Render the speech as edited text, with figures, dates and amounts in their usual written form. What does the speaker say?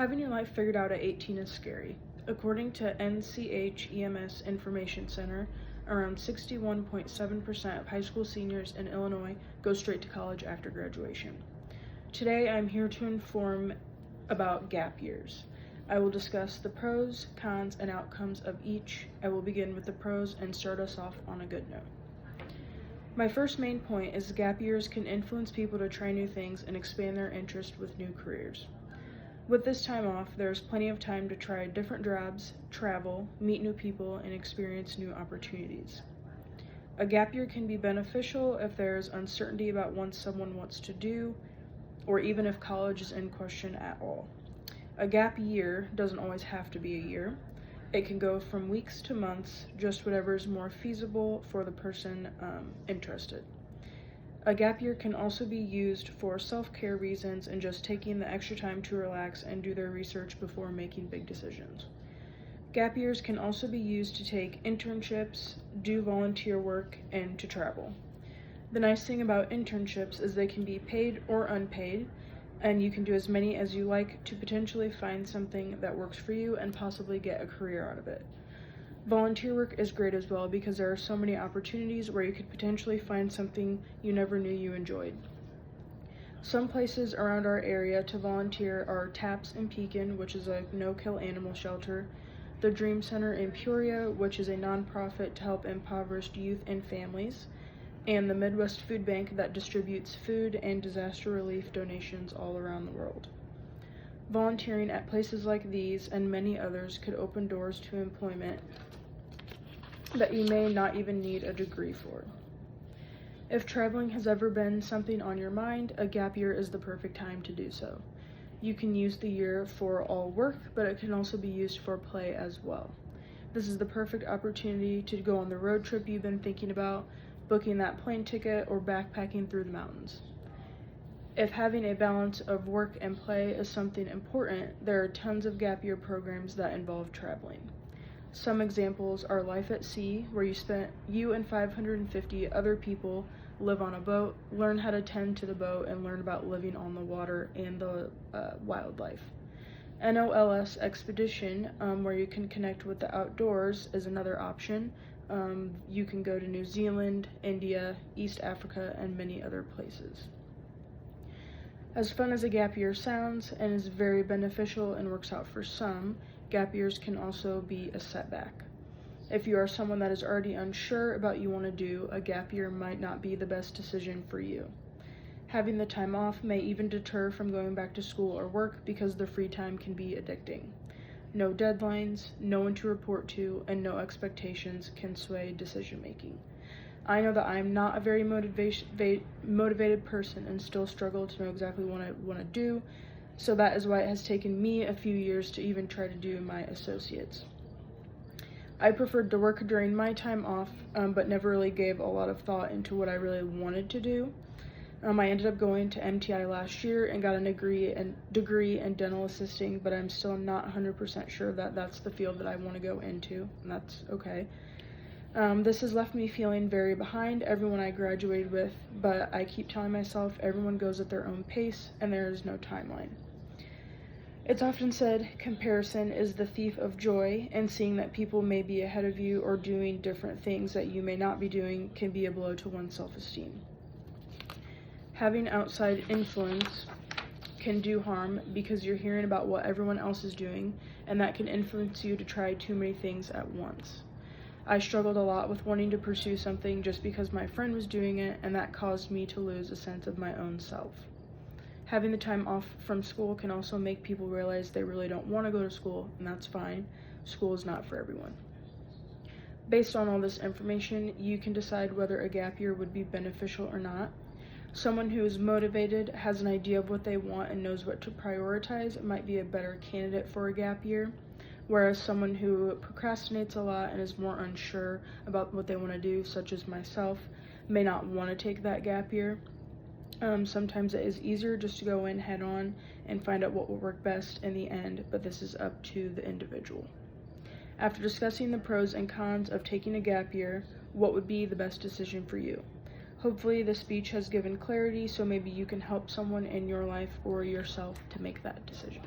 Having your life figured out at 18 is scary. According to NCH EMS Information Center, around 61.7% of high school seniors in Illinois go straight to college after graduation. Today, I'm here to inform about gap years. I will discuss the pros, cons, and outcomes of each. I will begin with the pros and start us off on a good note. My first main point is gap years can influence people to try new things and expand their interest with new careers. With this time off, there's plenty of time to try different jobs, travel, meet new people, and experience new opportunities. A gap year can be beneficial if there's uncertainty about what someone wants to do, or even if college is in question at all. A gap year doesn't always have to be a year. It can go from weeks to months, just whatever is more feasible for the person interested. A gap year can also be used for self-care reasons and just taking the extra time to relax and do their research before making big decisions. Gap years can also be used to take internships, do volunteer work, and to travel. The nice thing about internships is they can be paid or unpaid, and you can do as many as you like to potentially find something that works for you and possibly get a career out of it. Volunteer work is great as well because there are so many opportunities where you could potentially find something you never knew you enjoyed. Some places around our area to volunteer are TAPS in Pekin, which is a no-kill animal shelter, the Dream Center in Peoria, which is a nonprofit to help impoverished youth and families, and the Midwest Food Bank that distributes food and disaster relief donations all around the world. Volunteering at places like these and many others could open doors to employment that you may not even need a degree for. If traveling has ever been something on your mind, a gap year is the perfect time to do so. You can use the year for all work, but it can also be used for play as well. This is the perfect opportunity to go on the road trip you've been thinking about, booking that plane ticket, or backpacking through the mountains. If having a balance of work and play is something important, there are tons of gap year programs that involve traveling. Some examples are Life at Sea, where you and 550 other people live on a boat, learn how to tend to the boat, and learn about living on the water and the wildlife. NOLS Expedition, where you can connect with the outdoors, is another option. You can go to New Zealand, India, East Africa, and many other places. As fun as a gap year sounds and is very beneficial and works out for some, gap years can also be a setback. If you are someone that is already unsure about what you want to do, a gap year might not be the best decision for you. Having the time off may even deter from going back to school or work because the free time can be addicting. No deadlines, no one to report to, and no expectations can sway decision making. I know that I'm not a very motivated person and still struggle to know exactly what I want to do, so that is why it has taken me a few years to even try to do my associates. I preferred to work during my time off, but never really gave a lot of thought into what I really wanted to do. I ended up going to MTI last year and got a degree in dental assisting, but I'm still not 100% sure that that's the field that I want to go into, and that's okay. This has left me feeling very behind everyone I graduated with, but I keep telling myself everyone goes at their own pace and there is no timeline. It's often said comparison is the thief of joy, and seeing that people may be ahead of you or doing different things that you may not be doing can be a blow to one's self-esteem. Having outside influence can do harm because you're hearing about what everyone else is doing, and that can influence you to try too many things at once. I struggled a lot with wanting to pursue something just because my friend was doing it, and that caused me to lose a sense of my own self. Having the time off from school can also make people realize they really don't want to go to school, and that's fine. School is not for everyone. Based on all this information, you can decide whether a gap year would be beneficial or not. Someone who is motivated, has an idea of what they want, and knows what to prioritize might be a better candidate for a gap year, whereas someone who procrastinates a lot and is more unsure about what they want to do, such as myself, may not want to take that gap year. Sometimes it is easier just to go in head on and find out what will work best in the end, but this is up to the individual. After discussing the pros and cons of taking a gap year, what would be the best decision for you? Hopefully this speech has given clarity, so maybe you can help someone in your life or yourself to make that decision.